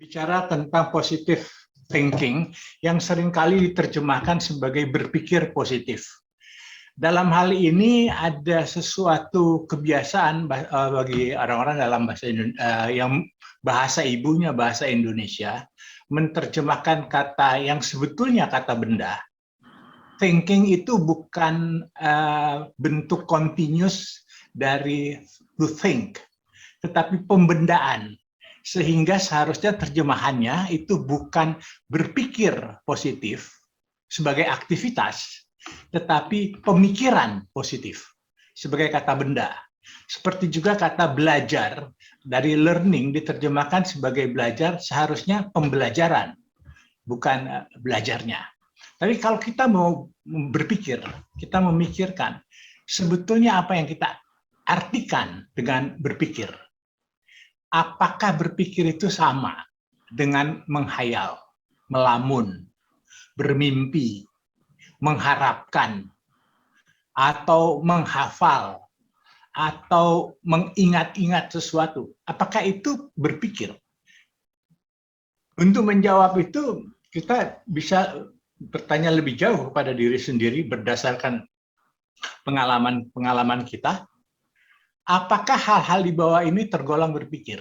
Bicara tentang positive thinking yang seringkali diterjemahkan sebagai berpikir positif. Dalam hal ini ada sesuatu kebiasaan bagi orang-orang dalam yang bahasa ibunya bahasa Indonesia menerjemahkan kata yang sebetulnya kata benda. Thinking itu bukan bentuk continuous dari to think, tetapi pembendaan. Sehingga seharusnya terjemahannya itu bukan berpikir positif sebagai aktivitas, tetapi pemikiran positif sebagai kata benda. Seperti juga kata belajar dari learning diterjemahkan sebagai belajar, seharusnya pembelajaran, bukan belajarnya. Tapi kalau kita mau berpikir, kita memikirkan, sebetulnya apa yang kita artikan dengan berpikir? Apakah berpikir itu sama dengan menghayal, melamun, bermimpi, mengharapkan, atau menghafal, atau mengingat-ingat sesuatu? Apakah itu berpikir? Untuk menjawab itu, kita bisa bertanya lebih jauh kepada diri sendiri berdasarkan pengalaman kita. Apakah hal-hal di bawah ini tergolong berpikir?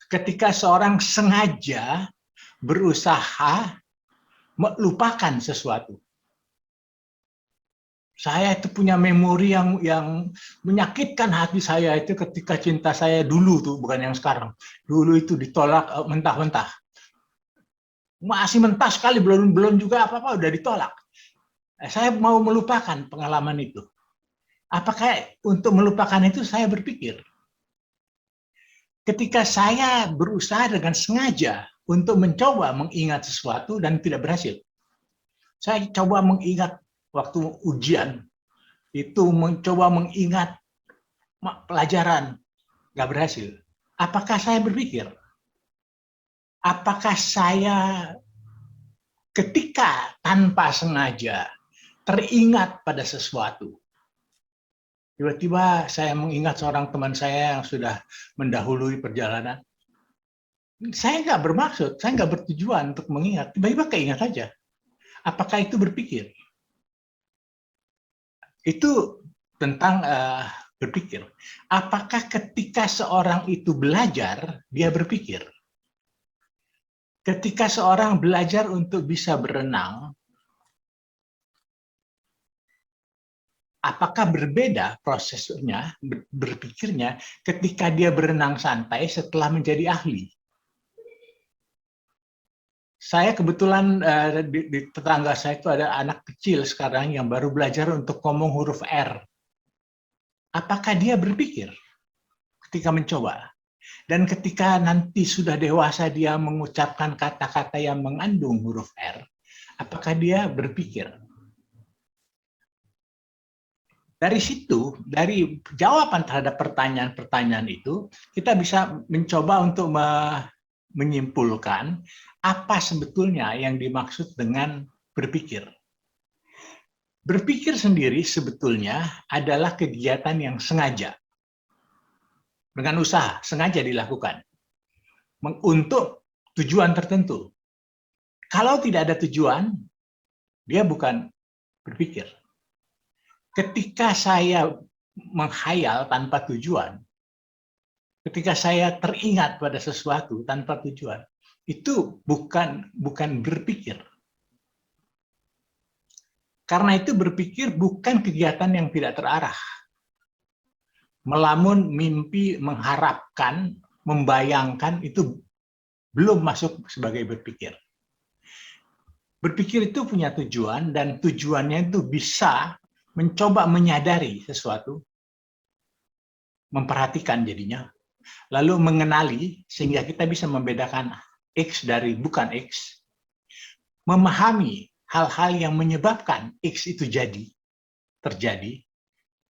Ketika seorang sengaja berusaha melupakan sesuatu. Saya itu punya memori yang menyakitkan hati saya itu ketika cinta saya dulu tuh, bukan yang sekarang. Dulu itu ditolak mentah-mentah. Masih mentah sekali, belum juga apa-apa udah ditolak. Saya mau melupakan pengalaman itu. Apakah untuk melupakan itu saya berpikir? Ketika saya berusaha dengan sengaja untuk mencoba mengingat sesuatu dan tidak berhasil. Saya coba mengingat waktu ujian, itu mencoba mengingat pelajaran, nggak berhasil. Apakah saya berpikir? Apakah saya ketika tanpa sengaja teringat pada sesuatu, tiba-tiba saya mengingat seorang teman saya yang sudah mendahului perjalanan. Saya nggak bermaksud, saya nggak bertujuan untuk mengingat. Tiba-tiba keingat saja. Apakah itu berpikir? Itu tentang berpikir. Apakah ketika seorang itu belajar, dia berpikir? Ketika seorang belajar untuk bisa berenang, apakah berbeda prosesnya, berpikirnya, ketika dia berenang santai setelah menjadi ahli? Saya kebetulan di tetangga saya itu ada anak kecil sekarang yang baru belajar untuk ngomong huruf R. Apakah dia berpikir ketika mencoba? Dan ketika nanti sudah dewasa dia mengucapkan kata-kata yang mengandung huruf R, apakah dia berpikir? Dari situ, dari jawaban terhadap pertanyaan-pertanyaan itu, kita bisa mencoba untuk menyimpulkan apa sebetulnya yang dimaksud dengan berpikir. Berpikir sendiri sebetulnya adalah kegiatan yang sengaja, dengan usaha, sengaja dilakukan, untuk tujuan tertentu. Kalau tidak ada tujuan, dia bukan berpikir. Ketika saya menghayal tanpa tujuan, ketika saya teringat pada sesuatu tanpa tujuan, itu bukan berpikir. Karena itu berpikir bukan kegiatan yang tidak terarah. Melamun, mimpi, mengharapkan, membayangkan, itu belum masuk sebagai berpikir. Berpikir itu punya tujuan, dan tujuannya itu bisa mencoba menyadari sesuatu, memperhatikan jadinya, lalu mengenali sehingga kita bisa membedakan X dari bukan X, memahami hal-hal yang menyebabkan X itu terjadi,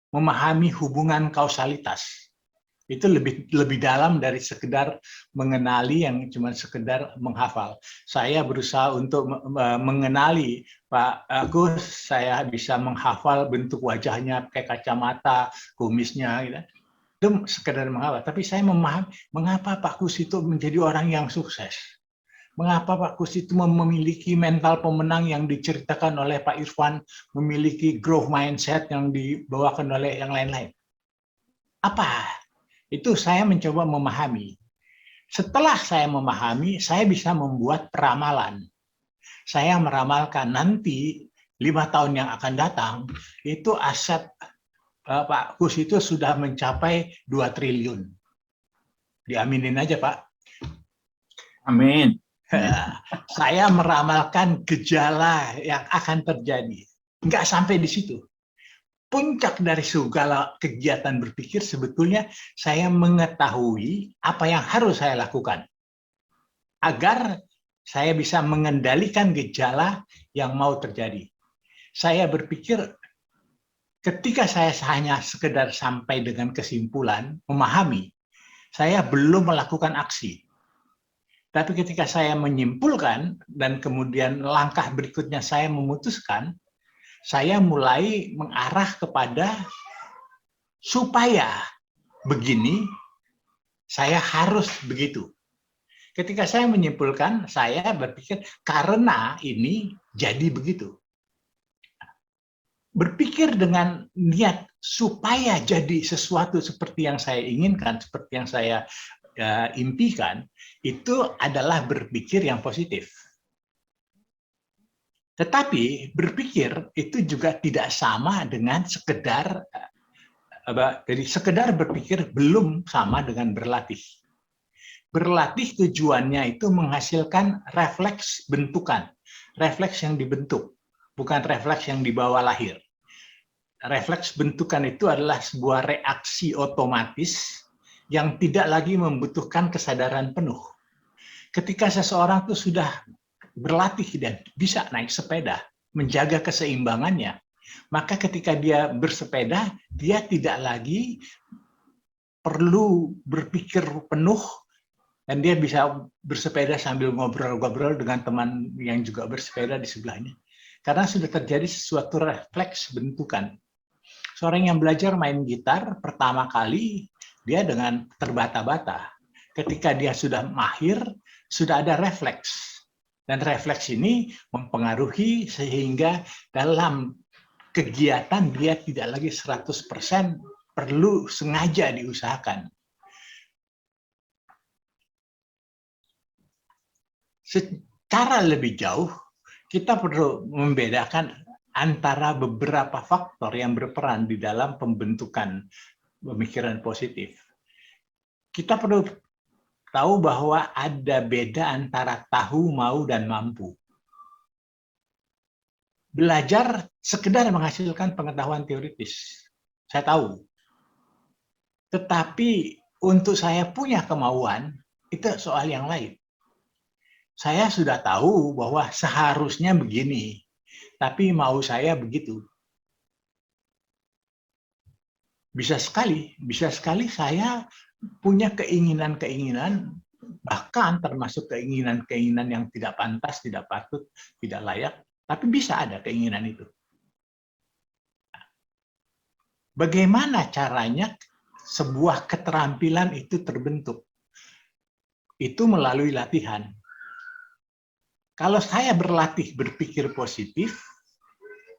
memahami hubungan kausalitas. Itu lebih dalam dari sekedar mengenali yang cuma sekedar menghafal. Saya berusaha untuk mengenali Pak Agus, saya bisa menghafal bentuk wajahnya, pakai kacamata, kumisnya, gitu. Itu sekedar mengapa, tapi saya memahami mengapa Pak Kus itu menjadi orang yang sukses. Mengapa Pak Kus itu memiliki mental pemenang yang diceritakan oleh Pak Irfan, memiliki growth mindset yang dibawakan oleh yang lain-lain. Apa? Itu saya mencoba memahami. Setelah saya memahami, saya bisa membuat peramalan. Saya meramalkan nanti 5 tahun yang akan datang, itu aset Pak Kus itu sudah mencapai 2 triliun. Diaminin aja, Pak. Amin. Saya meramalkan gejala yang akan terjadi. Nggak sampai di situ. Puncak dari segala kegiatan berpikir sebetulnya saya mengetahui apa yang harus saya lakukan agar saya bisa mengendalikan gejala yang mau terjadi. Saya berpikir ketika saya hanya sekedar sampai dengan kesimpulan, memahami, saya belum melakukan aksi. Tapi ketika saya menyimpulkan dan kemudian langkah berikutnya saya memutuskan, saya mulai mengarah kepada supaya begini, saya harus begitu. Ketika saya menyimpulkan, saya berpikir karena ini jadi begitu. Berpikir dengan niat supaya jadi sesuatu seperti yang saya inginkan, seperti yang saya impikan, itu adalah berpikir yang positif. Tetapi berpikir itu juga tidak sama dengan sekedar, jadi sekedar berpikir belum sama dengan berlatih. Berlatih tujuannya itu menghasilkan refleks bentukan, refleks yang dibentuk, bukan refleks yang dibawa lahir. Refleks bentukan itu adalah sebuah reaksi otomatis yang tidak lagi membutuhkan kesadaran penuh. Ketika seseorang itu sudah berlatih dan bisa naik sepeda, menjaga keseimbangannya, maka ketika dia bersepeda, dia tidak lagi perlu berpikir penuh dan dia bisa bersepeda sambil ngobrol-ngobrol dengan teman yang juga bersepeda di sebelahnya. Karena sudah terjadi sesuatu refleks bentukan. Seorang yang belajar main gitar pertama kali, dia dengan terbata-bata. Ketika dia sudah mahir, sudah ada refleks. Dan refleks ini mempengaruhi sehingga dalam kegiatan dia tidak lagi 100% perlu sengaja diusahakan. Secara lebih jauh, kita perlu membedakan antara beberapa faktor yang berperan di dalam pembentukan pemikiran positif. Kita perlu tahu bahwa ada beda antara tahu, mau, dan mampu. Belajar sekedar menghasilkan pengetahuan teoritis. Saya tahu. Tetapi untuk saya punya kemauan, itu soal yang lain. Saya sudah tahu bahwa seharusnya begini, tapi mau saya begitu. Bisa sekali saya punya keinginan-keinginan, bahkan termasuk keinginan-keinginan yang tidak pantas, tidak patut, tidak layak, tapi bisa ada keinginan itu. Bagaimana caranya sebuah keterampilan itu terbentuk? Itu melalui latihan. Kalau saya berlatih berpikir positif,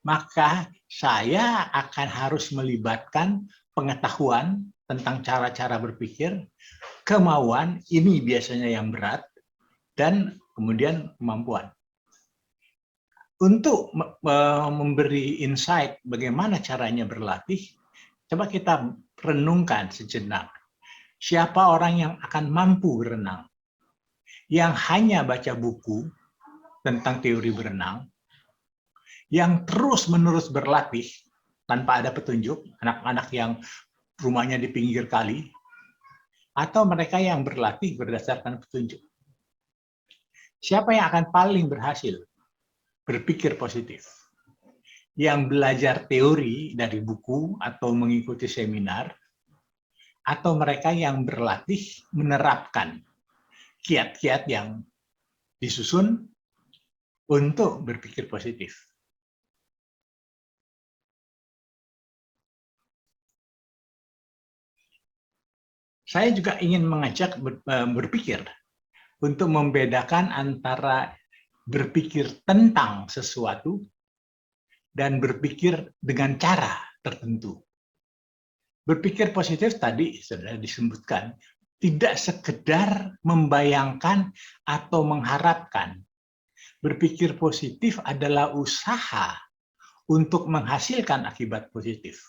maka saya akan harus melibatkan pengetahuan tentang cara-cara berpikir, kemauan, ini biasanya yang berat, dan kemudian kemampuan. Untuk memberi insight bagaimana caranya berlatih, coba kita renungkan sejenak. Siapa orang yang akan mampu berenang? Yang hanya baca buku tentang teori berenang, yang terus-menerus berlatih tanpa ada petunjuk, anak-anak yang rumahnya di pinggir kali, atau mereka yang berlatih berdasarkan petunjuk. Siapa yang akan paling berhasil berpikir positif? Yang belajar teori dari buku atau mengikuti seminar, atau mereka yang berlatih menerapkan kiat-kiat yang disusun untuk berpikir positif. Saya juga ingin mengajak berpikir untuk membedakan antara berpikir tentang sesuatu dan berpikir dengan cara tertentu. Berpikir positif tadi sudah disebutkan, tidak sekedar membayangkan atau mengharapkan. Berpikir positif adalah usaha untuk menghasilkan akibat positif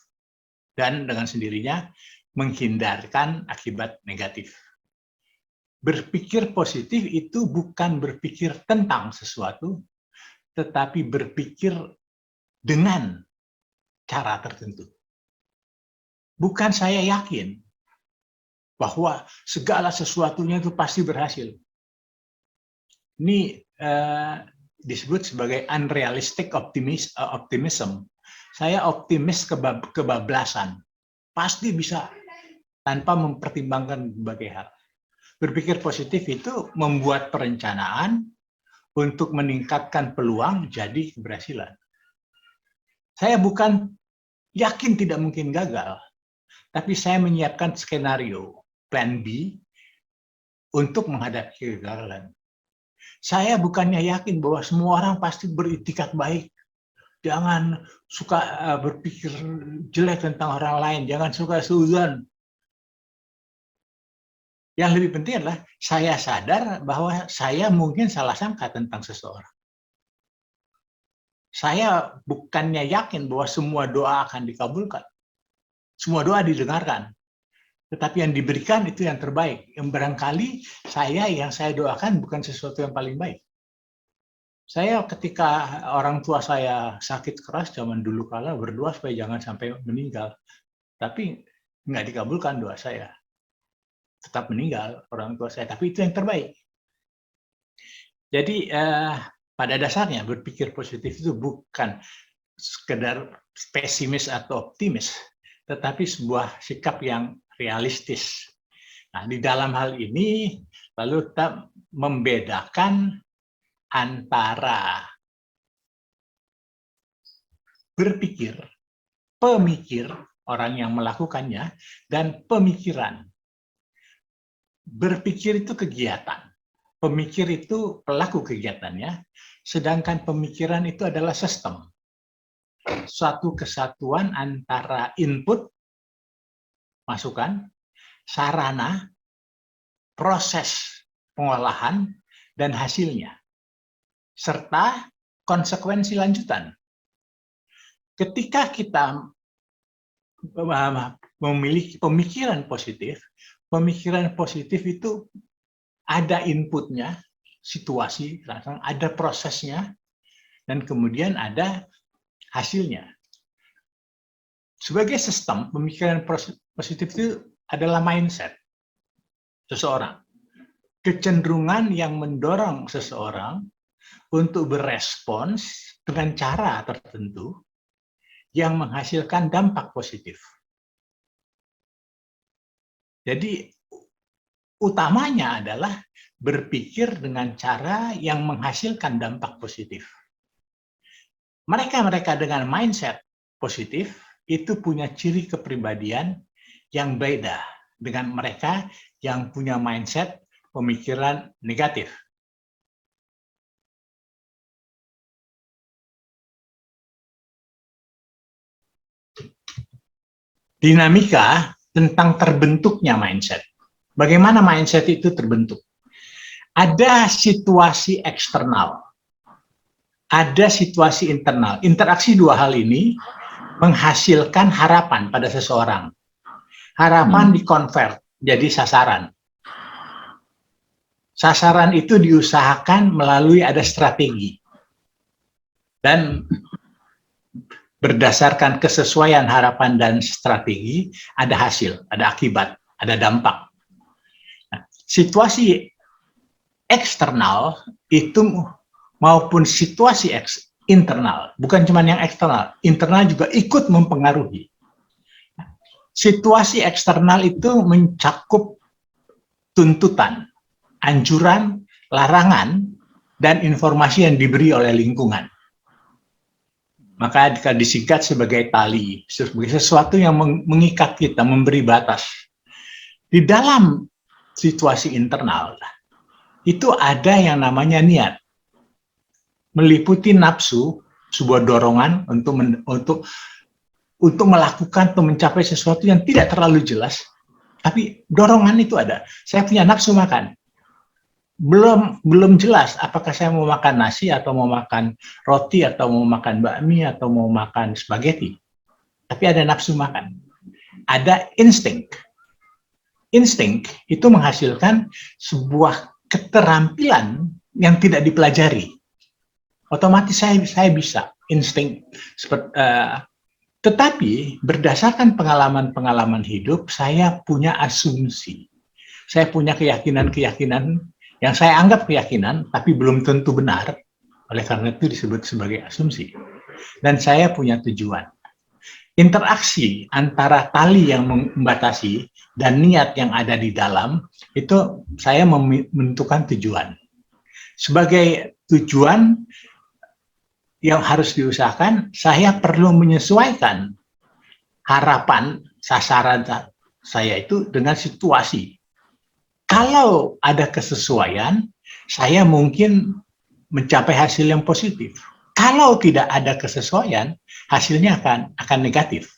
dan dengan sendirinya menghindarkan akibat negatif. Berpikir positif itu bukan berpikir tentang sesuatu, tetapi berpikir dengan cara tertentu. Bukan saya yakin bahwa segala sesuatunya itu pasti berhasil. Ini disebut sebagai unrealistic optimism. Saya optimis kebablasan. Pasti bisa tanpa mempertimbangkan berbagai hal. Berpikir positif itu membuat perencanaan untuk meningkatkan peluang jadi keberhasilan. Saya bukan yakin tidak mungkin gagal, tapi saya menyiapkan skenario, plan B, untuk menghadapi kegagalan. Saya bukannya yakin bahwa semua orang pasti beritikat baik. Jangan suka berpikir jelek tentang orang lain, jangan suka suuzon. Yang lebih penting adalah saya sadar bahwa saya mungkin salah sangka tentang seseorang. Saya bukannya yakin bahwa semua doa akan dikabulkan. Semua doa didengarkan. Tetapi yang diberikan itu yang terbaik. Yang barangkali yang saya doakan bukan sesuatu yang paling baik. Saya ketika orang tua saya sakit keras zaman dulu kala berdoa supaya jangan sampai meninggal. Tapi nggak dikabulkan doa saya. Tetap meninggal orang tua saya, tapi itu yang terbaik. Jadi pada dasarnya berpikir positif itu bukan sekedar pesimis atau optimis, tetapi sebuah sikap yang realistis. Nah, di dalam hal ini lalu kita membedakan antara berpikir, pemikir, orang yang melakukannya, dan pemikiran. Berpikir itu kegiatan, pemikir itu pelaku kegiatannya, sedangkan pemikiran itu adalah sistem. Suatu kesatuan antara input, masukan, sarana, proses pengolahan, dan hasilnya, serta konsekuensi lanjutan. Ketika kita memiliki pemikiran positif itu ada inputnya, situasi, ada prosesnya, dan kemudian ada hasilnya. Sebagai sistem, pemikiran positif itu adalah mindset seseorang. Kecenderungan yang mendorong seseorang untuk berespons dengan cara tertentu yang menghasilkan dampak positif. Jadi utamanya adalah berpikir dengan cara yang menghasilkan dampak positif. Mereka dengan mindset positif itu punya ciri kepribadian yang beda dengan mereka yang punya mindset pemikiran negatif. Dinamika tentang terbentuknya mindset. Bagaimana mindset itu terbentuk? Ada situasi eksternal, ada situasi internal. Interaksi dua hal ini menghasilkan harapan pada seseorang. Harapan dikonvert jadi sasaran. Sasaran itu diusahakan melalui ada strategi. Dan berdasarkan kesesuaian harapan dan strategi, ada hasil, ada akibat, ada dampak. Nah, situasi eksternal itu maupun situasi internal, bukan cuma yang eksternal, internal juga ikut mempengaruhi. Situasi eksternal itu mencakup tuntutan, anjuran, larangan, dan informasi yang diberi oleh lingkungan. Maka jika disingkat sebagai tali, sebagai sesuatu yang mengikat kita, memberi batas. Di dalam situasi internal, itu ada yang namanya niat. Meliputi nafsu, sebuah dorongan untuk melakukan atau mencapai sesuatu yang tidak terlalu jelas, tapi dorongan itu ada. Saya punya nafsu makan. Belum jelas apakah saya mau makan nasi atau mau makan roti atau mau makan bakmi atau mau makan spaghetti. Tapi ada nafsu makan. Ada insting. Insting itu menghasilkan sebuah keterampilan yang tidak dipelajari. Otomatis saya bisa insting. Tetapi berdasarkan pengalaman-pengalaman hidup, saya punya asumsi. Saya punya keyakinan-keyakinan yang saya anggap keyakinan, tapi belum tentu benar. Oleh karena itu disebut sebagai asumsi. Dan saya punya tujuan. Interaksi antara tali yang membatasi dan niat yang ada di dalam, itu saya menentukan tujuan. Sebagai tujuan yang harus diusahakan, saya perlu menyesuaikan harapan, sasaran saya itu dengan situasi. Kalau ada kesesuaian, saya mungkin mencapai hasil yang positif. Kalau tidak ada kesesuaian, hasilnya akan negatif.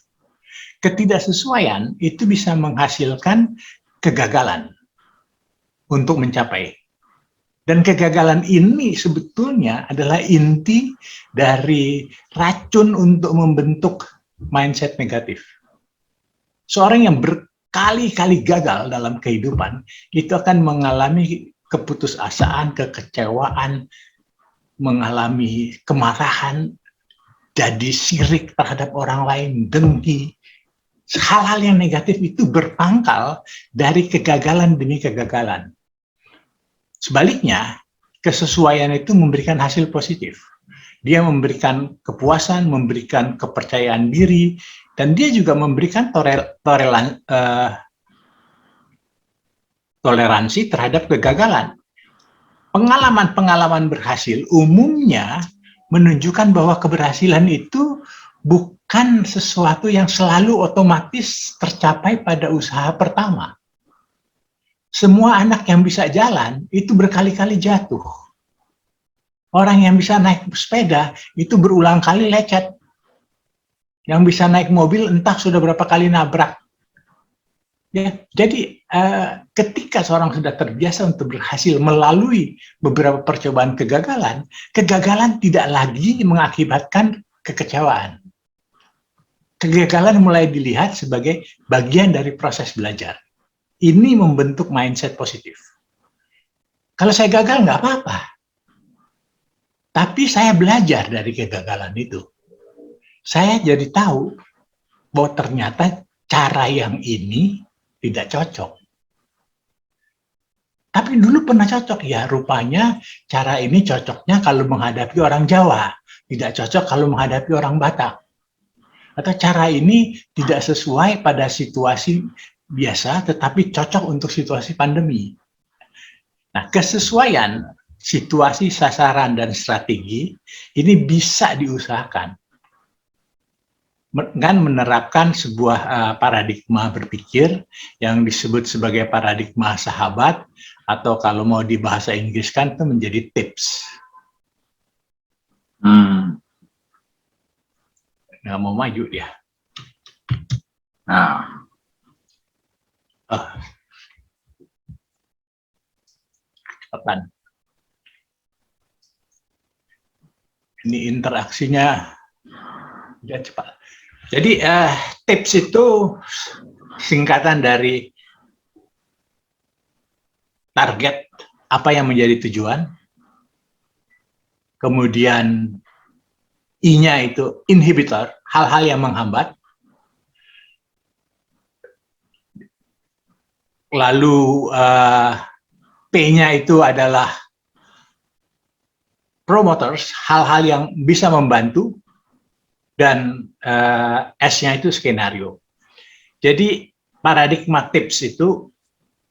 Ketidaksesuaian itu bisa menghasilkan kegagalan untuk mencapai. Dan kegagalan ini sebetulnya adalah inti dari racun untuk membentuk mindset negatif. Seorang yang berkali-kali gagal dalam kehidupan, itu akan mengalami keputusasaan, kekecewaan, mengalami kemarahan, jadi sirik terhadap orang lain, dengki. Hal-hal yang negatif itu berpangkal dari kegagalan demi kegagalan. Sebaliknya, kesesuaian itu memberikan hasil positif. Dia memberikan kepuasan, memberikan kepercayaan diri, dan dia juga memberikan toleransi terhadap kegagalan. Pengalaman-pengalaman berhasil umumnya menunjukkan bahwa keberhasilan itu bukan sesuatu yang selalu otomatis tercapai pada usaha pertama. Semua anak yang bisa jalan itu berkali-kali jatuh. Orang yang bisa naik sepeda itu berulang kali lecet. Yang bisa naik mobil entah sudah berapa kali nabrak. Ya, jadi ketika seorang sudah terbiasa untuk berhasil melalui beberapa percobaan kegagalan, kegagalan tidak lagi mengakibatkan kekecewaan. Kegagalan mulai dilihat sebagai bagian dari proses belajar. Ini membentuk mindset positif. Kalau saya gagal, nggak apa-apa. Tapi saya belajar dari kegagalan itu. Saya jadi tahu bahwa ternyata cara yang ini tidak cocok. Tapi dulu pernah cocok, ya rupanya cara ini cocoknya kalau menghadapi orang Jawa. Tidak cocok kalau menghadapi orang Batak. Atau cara ini tidak sesuai pada situasi biasa, tetapi cocok untuk situasi pandemi. Nah, kesesuaian situasi, sasaran, dan strategi ini bisa diusahakan. Dengan menerapkan sebuah paradigma berpikir yang disebut sebagai paradigma sahabat, atau kalau mau di bahasa Inggris kan itu menjadi tips. Nggak mau maju dia. Nah. Cepetan. Ini interaksinya udah cepat. Jadi tips itu singkatan dari target, apa yang menjadi tujuan. Kemudian I-nya itu inhibitor, hal-hal yang menghambat. Lalu P-nya itu adalah promoters, hal-hal yang bisa membantu. Dan S-nya itu skenario. Jadi paradigma tips itu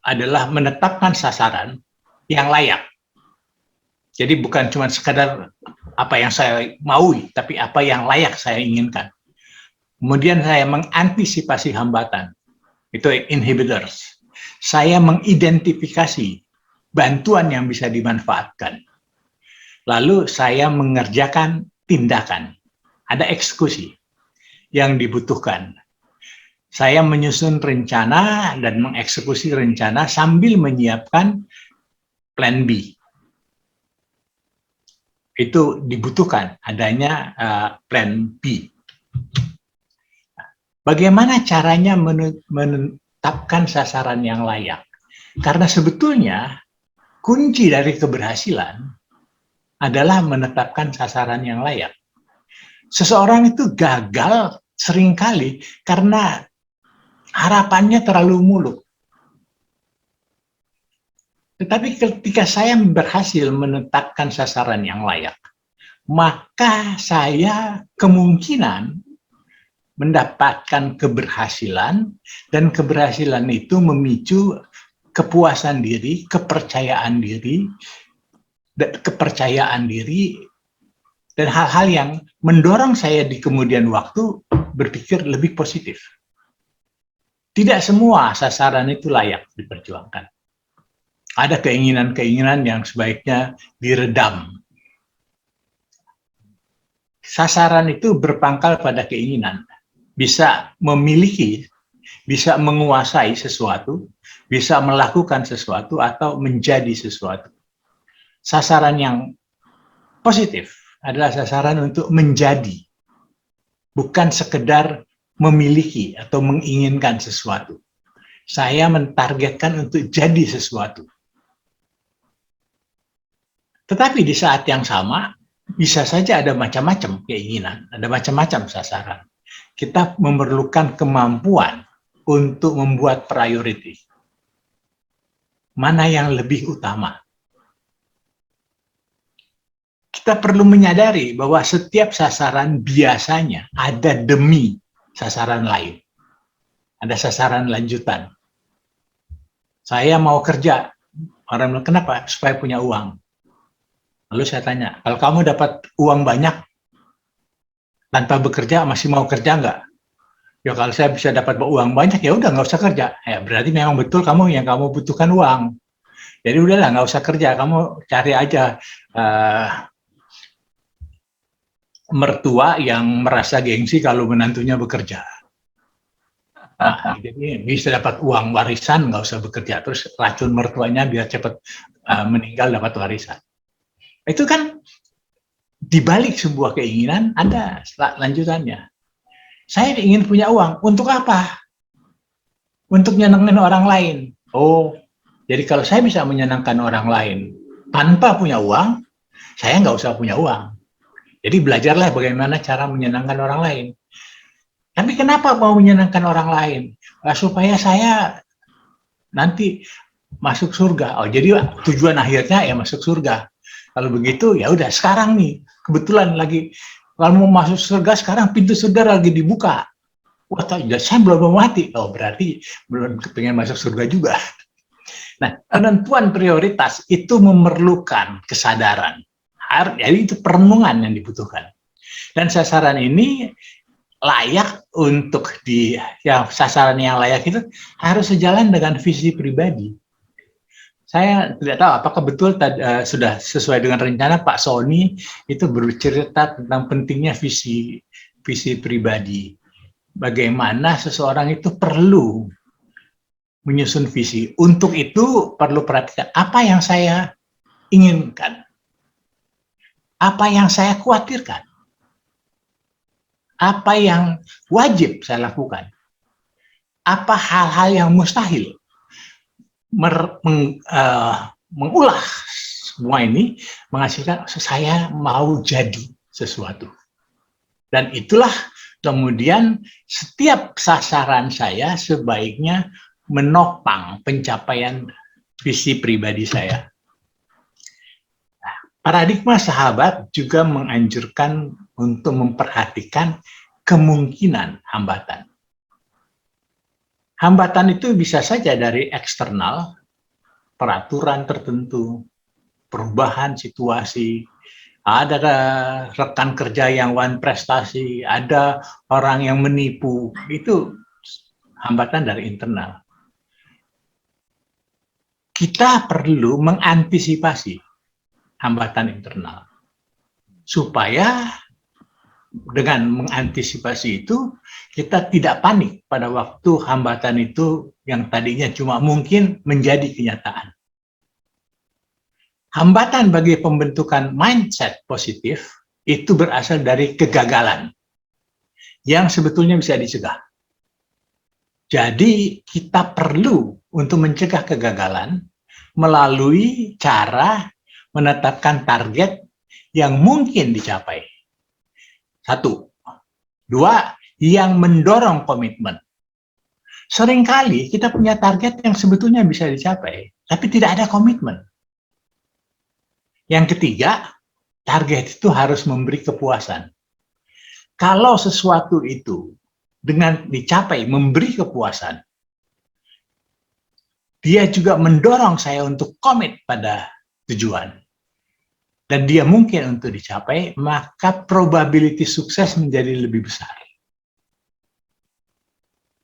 adalah menetapkan sasaran yang layak. Jadi bukan cuma sekadar apa yang saya maui, tapi apa yang layak saya inginkan. Kemudian saya mengantisipasi hambatan. Itu inhibitors. saya mengidentifikasi bantuan yang bisa dimanfaatkan. Lalu saya mengerjakan tindakan. Ada eksekusi yang dibutuhkan. Saya menyusun rencana dan mengeksekusi rencana sambil menyiapkan plan B. Itu dibutuhkan adanya plan B. Bagaimana caranya menetapkan sasaran yang layak? Karena sebetulnya kunci dari keberhasilan adalah menetapkan sasaran yang layak. Seseorang itu gagal seringkali karena harapannya terlalu muluk. Tetapi ketika saya berhasil menetapkan sasaran yang layak, maka saya kemungkinan mendapatkan keberhasilan, dan keberhasilan itu memicu kepuasan diri, kepercayaan diri, dan hal-hal yang mendorong saya di kemudian waktu berpikir lebih positif. Tidak semua sasaran itu layak diperjuangkan. Ada keinginan-keinginan yang sebaiknya diredam. Sasaran itu berpangkal pada keinginan. Bisa memiliki, bisa menguasai sesuatu, bisa melakukan sesuatu, atau menjadi sesuatu. Sasaran yang positif adalah sasaran untuk menjadi, bukan sekedar memiliki atau menginginkan sesuatu. Saya mentargetkan untuk jadi sesuatu. Tetapi di saat yang sama, bisa saja ada macam-macam keinginan, ada macam-macam sasaran. Kita memerlukan kemampuan untuk membuat priority. Mana yang lebih utama? Kita perlu menyadari bahwa setiap sasaran biasanya ada demi sasaran lain. Ada sasaran lanjutan. Saya mau kerja. Orang bilang, kenapa? Supaya punya uang. Lalu saya tanya, kalau kamu dapat uang banyak, tanpa bekerja, masih mau kerja nggak? Ya kalau saya bisa dapat uang banyak, ya udah nggak usah kerja. Ya berarti memang betul yang kamu butuhkan uang. Jadi udahlah nggak usah kerja, kamu cari aja mertua yang merasa gengsi kalau menantunya bekerja. Nah, jadi bisa dapat uang warisan, nggak usah bekerja. Terus racun mertuanya biar cepat meninggal dapat warisan. Itu kan dibalik sebuah keinginan ada lanjutannya. Saya ingin punya uang. Untuk apa? Untuk nyenengin orang lain. Oh, jadi kalau saya bisa menyenangkan orang lain tanpa punya uang, saya nggak usah punya uang. Jadi belajarlah bagaimana cara menyenangkan orang lain. Tapi kenapa mau menyenangkan orang lain? Supaya saya nanti masuk surga. Oh, jadi tujuan akhirnya ya masuk surga. Kalau begitu ya udah sekarang nih kebetulan lagi kalau mau masuk surga sekarang pintu surga lagi dibuka. Wah, saya belum mau mati. Oh, berarti belum pengen masuk surga juga. Nah, penentuan prioritas itu memerlukan kesadaran. Jadi itu perenungan yang dibutuhkan. Dan sasaran ini layak untuk sasaran yang layak itu harus sejalan dengan visi pribadi. Saya tidak tahu apakah betul sudah sesuai dengan rencana Pak Sony itu bercerita tentang pentingnya visi pribadi. Bagaimana seseorang itu perlu menyusun visi. Untuk itu perlu perhatikan apa yang saya inginkan, apa yang saya khawatirkan, apa yang wajib saya lakukan, apa hal-hal yang mustahil. Mengulah semua ini menghasilkan saya mau jadi sesuatu. Dan itulah kemudian setiap sasaran saya sebaiknya menopang pencapaian visi pribadi saya. Paradigma sahabat juga menganjurkan untuk memperhatikan kemungkinan hambatan. Hambatan itu bisa saja dari eksternal, peraturan tertentu, perubahan situasi, ada rekan kerja yang wan prestasi, ada orang yang menipu, itu hambatan dari internal. kita perlu mengantisipasi hambatan internal. Supaya dengan mengantisipasi itu, kita tidak panik pada waktu hambatan itu yang tadinya cuma mungkin menjadi kenyataan. Hambatan bagi pembentukan mindset positif itu berasal dari kegagalan yang sebetulnya bisa dicegah. Jadi kita perlu untuk mencegah kegagalan melalui cara menetapkan target yang mungkin dicapai. 1. 2, yang mendorong komitmen. Seringkali kita punya target yang sebetulnya bisa dicapai, tapi tidak ada komitmen. Yang ketiga, target itu harus memberi kepuasan. Kalau sesuatu itu dengan dicapai memberi kepuasan, dia juga mendorong saya untuk komit pada tujuan. Dan dia mungkin untuk dicapai, maka probability sukses menjadi lebih besar.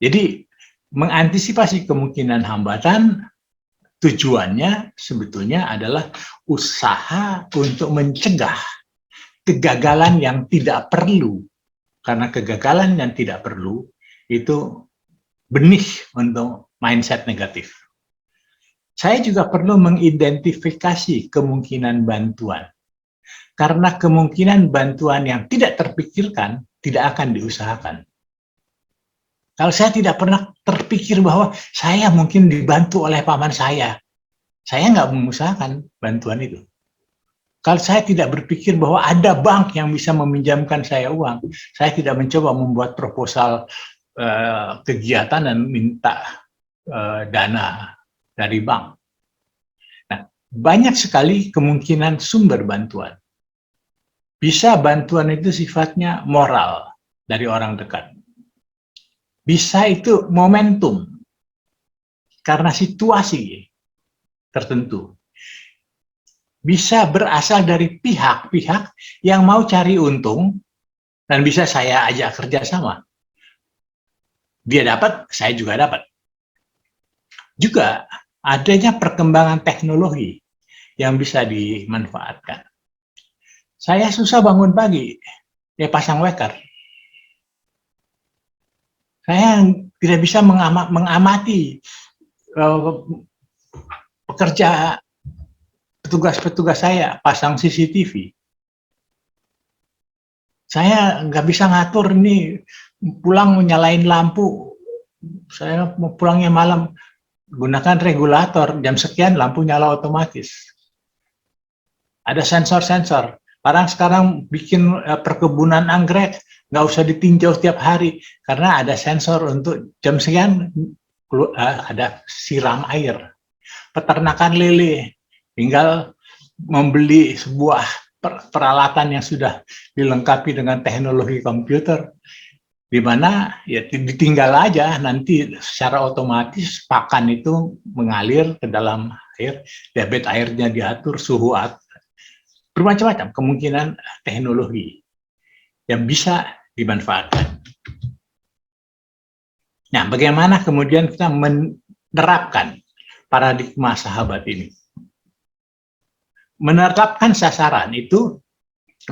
Jadi, mengantisipasi kemungkinan hambatan, tujuannya sebetulnya adalah usaha untuk mencegah kegagalan yang tidak perlu. Karena kegagalan yang tidak perlu itu benih untuk mindset negatif. Saya juga perlu mengidentifikasi kemungkinan bantuan. Karena kemungkinan bantuan yang tidak terpikirkan tidak akan diusahakan. Kalau saya tidak pernah terpikir bahwa saya mungkin dibantu oleh paman saya nggak mengusahakan bantuan itu. Kalau saya tidak berpikir bahwa ada bank yang bisa meminjamkan saya uang, saya tidak mencoba membuat proposal kegiatan dan minta dana dari bank. Nah, banyak sekali kemungkinan sumber bantuan. Bisa bantuan itu sifatnya moral dari orang dekat. Bisa itu momentum karena situasi tertentu. Bisa berasal dari pihak-pihak yang mau cari untung dan bisa saya ajak kerjasama. Dia dapat, saya juga dapat. Juga adanya perkembangan teknologi yang bisa dimanfaatkan. Saya susah bangun pagi, dia pasang weker. Saya tidak bisa mengamati pekerja petugas-petugas saya, pasang CCTV. Saya nggak bisa ngatur ini, pulang nyalain lampu. Saya mau pulangnya malam, gunakan regulator, jam sekian lampu nyala otomatis. Ada sensor-sensor. Orang sekarang bikin perkebunan anggrek, nggak usah ditinjau setiap hari, karena ada sensor untuk jam sekian ada siram air. Peternakan lele, tinggal membeli sebuah peralatan yang sudah dilengkapi dengan teknologi komputer, di mana ya ditinggal aja nanti secara otomatis pakan itu mengalir ke dalam air, debit airnya diatur, suhu bermacam-macam kemungkinan teknologi yang bisa dimanfaatkan. Nah, bagaimana kemudian kita menerapkan paradigma sahabat ini? Menetapkan sasaran itu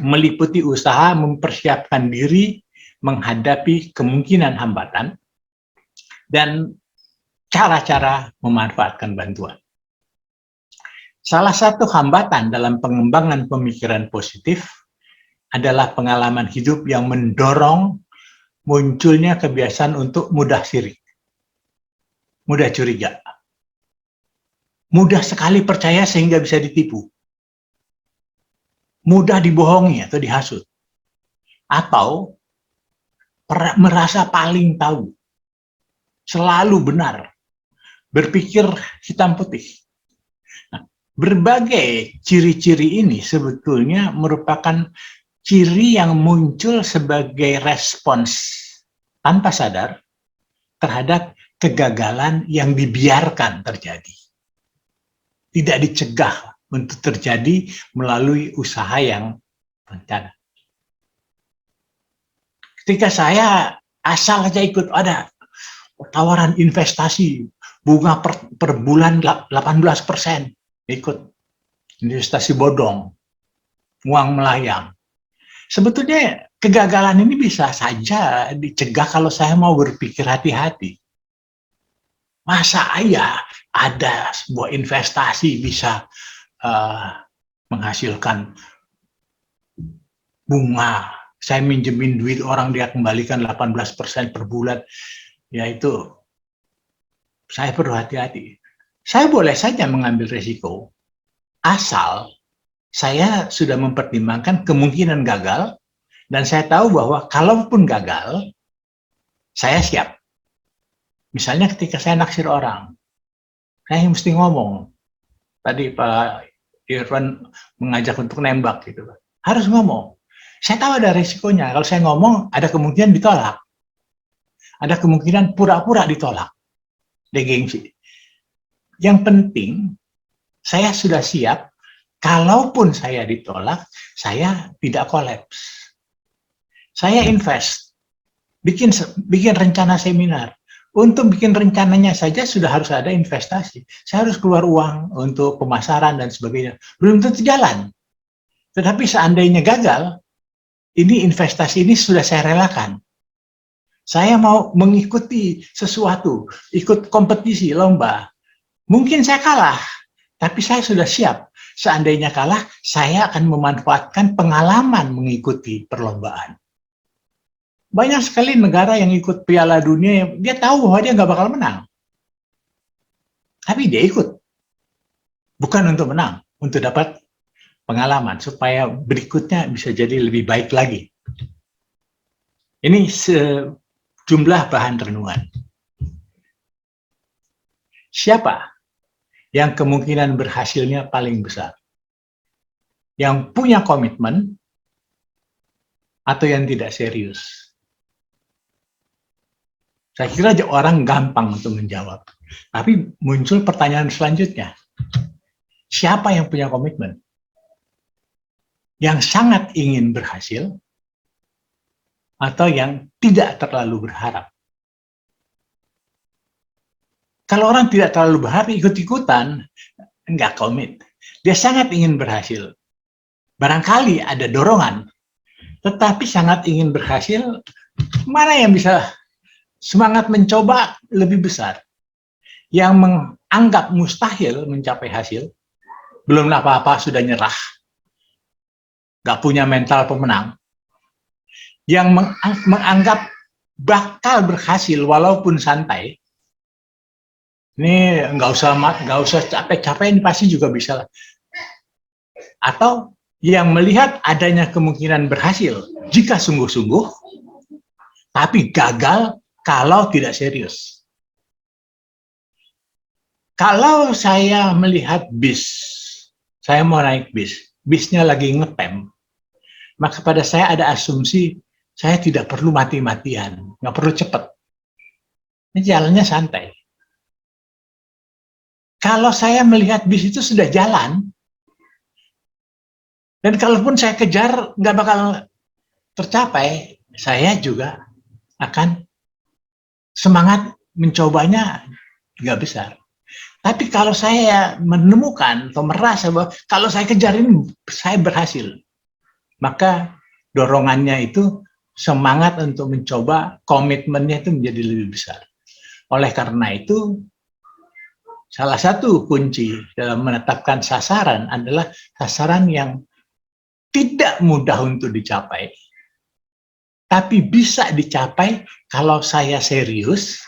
meliputi usaha mempersiapkan diri menghadapi kemungkinan hambatan dan cara-cara memanfaatkan bantuan. Salah satu hambatan dalam pengembangan pemikiran positif adalah pengalaman hidup yang mendorong munculnya kebiasaan untuk mudah sirik, mudah curiga, mudah sekali percaya sehingga bisa ditipu, mudah dibohongi atau dihasut, atau merasa paling tahu, selalu benar, berpikir hitam putih. Nah, berbagai ciri-ciri ini sebetulnya merupakan ciri yang muncul sebagai respons tanpa sadar terhadap kegagalan yang dibiarkan terjadi. Tidak dicegah untuk terjadi melalui usaha yang rencana. Ketika saya asal aja ikut ada tawaran investasi, bunga per bulan 18%, ikut investasi bodong, uang melayang. Sebetulnya kegagalan ini bisa saja dicegah kalau saya mau berpikir hati-hati. Masa ya ada sebuah investasi bisa menghasilkan bunga, saya minjemin duit orang dia kembalikan 18% per bulan, ya itu saya perlu hati-hati. Saya boleh saja mengambil risiko, asal saya sudah mempertimbangkan kemungkinan gagal, dan saya tahu bahwa kalaupun gagal, saya siap. Misalnya ketika saya naksir orang, saya mesti ngomong. Tadi Pak Irwan mengajak untuk nembak gitu, harus ngomong. Saya tahu ada risikonya. Kalau saya ngomong, ada kemungkinan ditolak. Ada kemungkinan pura-pura ditolak. Dia gengsi. Yang penting, saya sudah siap. Kalaupun saya ditolak, saya tidak kolaps. Saya invest. Bikin rencana seminar. Untuk bikin rencananya saja sudah harus ada investasi. Saya harus keluar uang untuk pemasaran dan sebagainya. Belum tentu jalan. Tetapi seandainya gagal, ini investasi ini sudah saya relakan. Saya mau mengikuti sesuatu, ikut kompetisi, lomba. Mungkin saya kalah, tapi saya sudah siap. Seandainya kalah, saya akan memanfaatkan pengalaman mengikuti perlombaan. Banyak sekali negara yang ikut Piala Dunia, dia tahu bahwa dia nggak bakal menang. Tapi dia ikut. Bukan untuk menang, untuk dapat pengalaman, supaya berikutnya bisa jadi lebih baik lagi. Ini sejumlah bahan renungan. Siapa yang kemungkinan berhasilnya paling besar? Yang punya komitmen atau yang tidak serius? Saya kira orang gampang untuk menjawab. Tapi muncul pertanyaan selanjutnya. Siapa yang punya komitmen? Yang sangat ingin berhasil atau yang tidak terlalu berharap? Kalau orang tidak terlalu berharap, ikut-ikutan, enggak komit. Dia sangat ingin berhasil. Barangkali ada dorongan, tetapi sangat ingin berhasil, mana yang bisa semangat mencoba lebih besar. Yang menganggap mustahil mencapai hasil, belum apa-apa sudah nyerah, nggak punya mental pemenang. Yang menganggap bakal berhasil walaupun santai, ini nggak usah capek-capek, ini pasti juga bisa. Atau yang melihat adanya kemungkinan berhasil jika sungguh-sungguh, tapi gagal kalau tidak serius. Kalau saya melihat bis, saya mau naik bis, bisnya lagi ngetem, maka pada saya ada asumsi saya tidak perlu mati-matian, nggak perlu cepat. Ini jalannya santai. Kalau saya melihat bis itu sudah jalan, dan kalaupun saya kejar nggak bakal tercapai, saya juga akan semangat mencobanya nggak besar. Tapi kalau saya menemukan atau merasa bahwa kalau saya kejar ini saya berhasil, maka dorongannya itu semangat untuk mencoba, komitmennya itu menjadi lebih besar. Oleh karena itu, salah satu kunci dalam menetapkan sasaran adalah sasaran yang tidak mudah untuk dicapai, tapi bisa dicapai kalau saya serius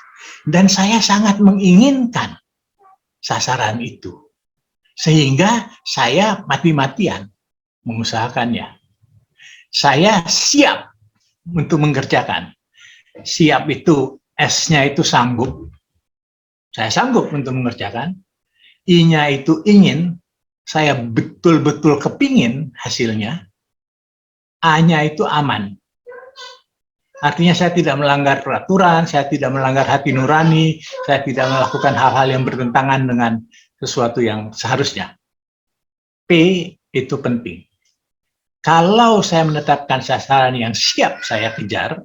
dan saya sangat menginginkan sasaran itu. Sehingga saya mati-matian mengusahakannya. Saya siap untuk mengerjakan. Siap itu, S-nya itu sanggup. Saya sanggup untuk mengerjakan. I-nya itu ingin. Saya betul-betul kepingin hasilnya. A-nya itu aman. Artinya saya tidak melanggar peraturan, saya tidak melanggar hati nurani, saya tidak melakukan hal-hal yang bertentangan dengan sesuatu yang seharusnya. P itu penting. Kalau saya menetapkan sasaran yang siap saya kejar,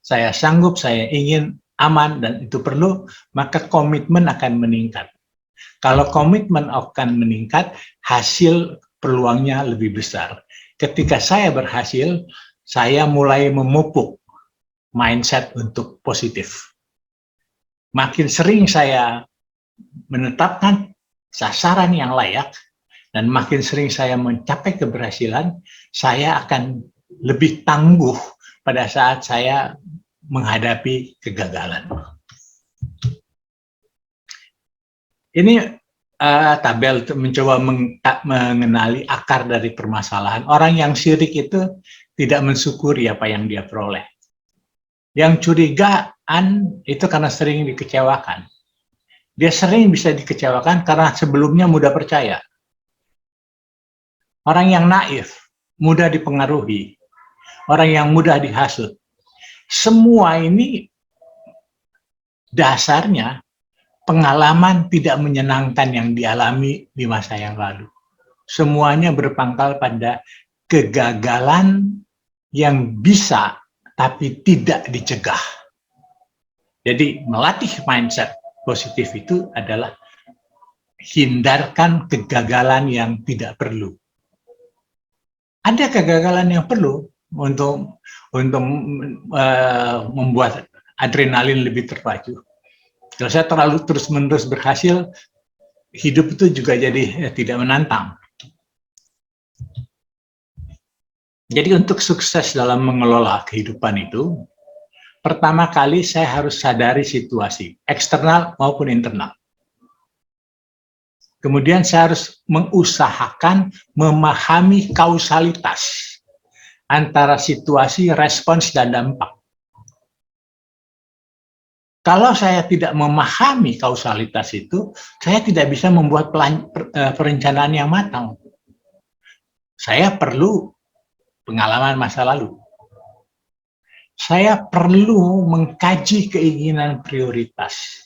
saya sanggup, saya ingin, aman dan itu perlu, maka komitmen akan meningkat. Kalau komitmen akan meningkat, hasil peluangnya lebih besar. Ketika saya berhasil, saya mulai memupuk mindset untuk positif. Makin sering saya menetapkan sasaran yang layak, dan makin sering saya mencapai keberhasilan, saya akan lebih tangguh pada saat saya menghadapi kegagalan. Ini tabel mencoba mengenali akar dari permasalahan. Orang yang syirik itu tidak mensyukuri apa yang dia peroleh. Yang curigaan itu karena sering dikecewakan. Dia sering bisa dikecewakan karena sebelumnya mudah percaya. Orang yang naif, mudah dipengaruhi. Orang yang mudah dihasut. Semua ini dasarnya pengalaman tidak menyenangkan yang dialami di masa yang lalu. Semuanya berpangkal pada kegagalan yang bisa tapi tidak dicegah. Jadi melatih mindset positif itu adalah hindarkan kegagalan yang tidak perlu. Ada kegagalan yang perlu untuk membuat adrenalin lebih terpacu. Kalau saya terlalu terus-menerus berhasil, hidup itu juga jadi tidak menantang. Jadi untuk sukses dalam mengelola kehidupan itu, pertama kali saya harus sadari situasi, eksternal maupun internal. Kemudian saya harus mengusahakan memahami kausalitas antara situasi, respons, dan dampak. Kalau saya tidak memahami kausalitas itu, saya tidak bisa membuat perencanaan yang matang. Saya perlu pengalaman masa lalu. Saya perlu mengkaji keinginan prioritas.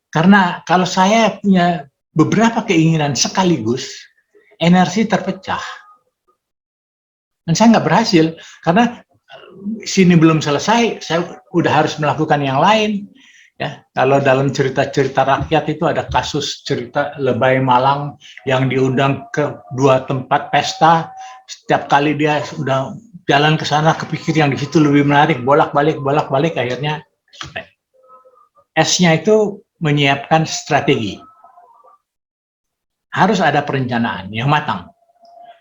Karena kalau saya punya beberapa keinginan sekaligus, energi terpecah. Dan saya nggak berhasil, karena sini belum selesai, saya udah harus melakukan yang lain. Ya, kalau dalam cerita-cerita rakyat itu ada kasus cerita lebay malang yang diundang ke 2 tempat pesta. Setiap kali dia sudah jalan ke sana, kepikir yang di situ lebih menarik, bolak-balik, akhirnya S-nya itu menyiapkan strategi. Harus ada perencanaan yang matang,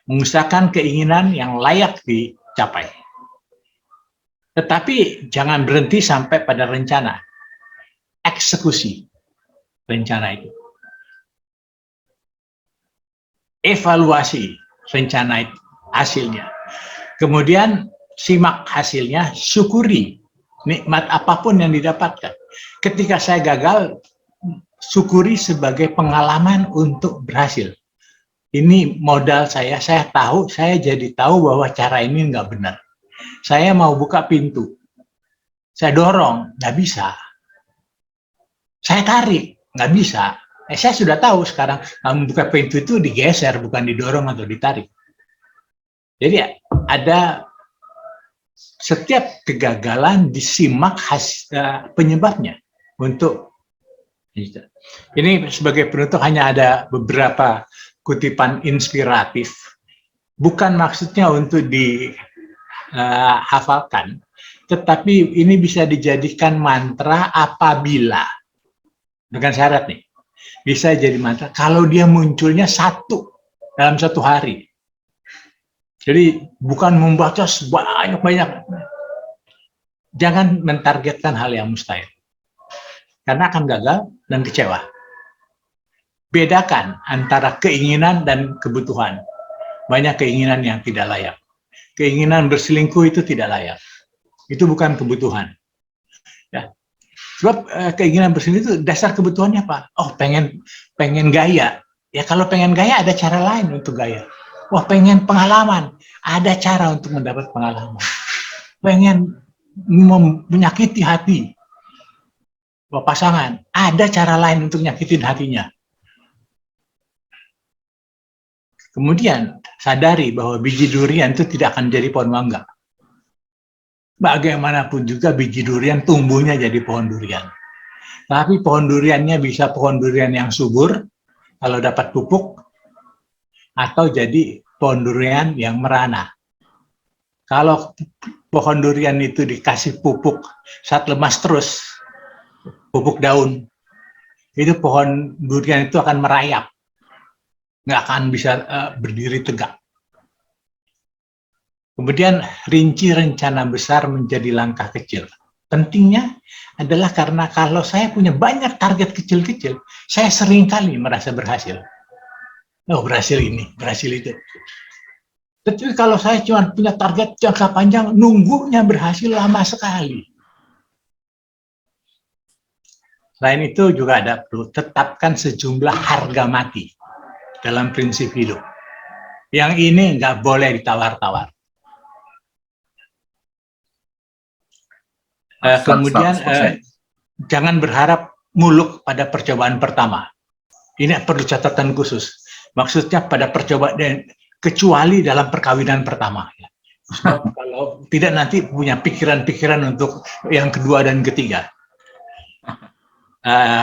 mengusahakan keinginan yang layak dicapai. Tetapi jangan berhenti sampai pada rencana, eksekusi rencana itu. Evaluasi rencana itu, hasilnya. Kemudian simak hasilnya, syukuri nikmat apapun yang didapatkan. Ketika saya gagal, syukuri sebagai pengalaman untuk berhasil. Ini modal saya tahu, saya jadi tahu bahwa cara ini nggak benar. Saya mau buka pintu, saya dorong, nggak bisa. Saya tarik, nggak bisa. Saya sudah tahu sekarang, buka pintu itu digeser, bukan didorong atau ditarik. Jadi ada setiap kegagalan disimak penyebabnya untuk ini sebagai penutup hanya ada beberapa kutipan inspiratif. Bukan maksudnya untuk dihafalkan, tetapi ini bisa dijadikan mantra apabila, dengan syarat nih, bisa jadi mantra kalau dia munculnya dalam satu hari. Jadi bukan membaca banyak-banyak. Jangan mentargetkan hal yang mustahil. Karena akan gagal dan kecewa. Bedakan antara keinginan dan kebutuhan. Banyak keinginan yang tidak layak. Keinginan berselingkuh itu tidak layak. Itu bukan kebutuhan. Ya. Sebab keinginan berselingkuh itu dasar kebutuhannya apa? Oh, pengen gaya. Ya kalau pengen gaya ada cara lain untuk gaya. Wah, pengen pengalaman, ada cara untuk mendapat pengalaman. Pengen menyakiti hati pasangan, ada cara lain untuk nyakitin hatinya. Kemudian sadari bahwa biji durian itu tidak akan jadi pohon mangga. bagaimanapun juga biji durian tumbuhnya jadi pohon durian. Tapi pohon duriannya bisa pohon durian yang subur kalau dapat pupuk, atau jadi pohon durian yang merana. Kalau pohon durian itu dikasih pupuk saat lemas terus, pupuk daun, itu pohon durian itu akan merayap, nggak akan bisa berdiri tegak. Kemudian rinci rencana besar menjadi langkah kecil. Pentingnya adalah karena kalau saya punya banyak target kecil-kecil, saya seringkali merasa berhasil. Oh, berhasil ini, berhasil itu. Tapi kalau saya cuma punya target jangka panjang, nunggunya berhasil lama sekali. Selain itu juga ada perlu tetapkan sejumlah harga mati dalam prinsip hidup. Yang ini nggak boleh ditawar-tawar. Kemudian jangan berharap muluk pada percobaan pertama. Ini perlu catatan khusus. Maksudnya pada percobaan, kecuali dalam perkawinan pertama. Sebab kalau tidak nanti punya pikiran-pikiran untuk yang kedua dan ketiga.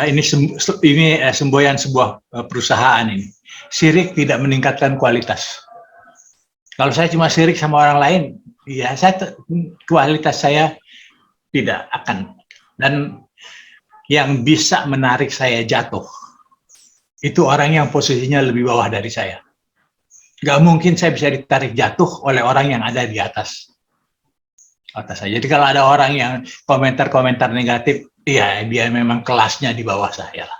Ini semboyan sebuah perusahaan ini. Syirik tidak meningkatkan kualitas. Kalau saya cuma syirik sama orang lain, ya kualitas saya tidak akan. Dan yang bisa menarik saya jatuh itu orang yang posisinya lebih bawah dari saya. Gak mungkin saya bisa ditarik jatuh oleh orang yang ada di atas saya. Jadi kalau ada orang yang komentar-komentar negatif, ya dia memang kelasnya di bawah saya lah.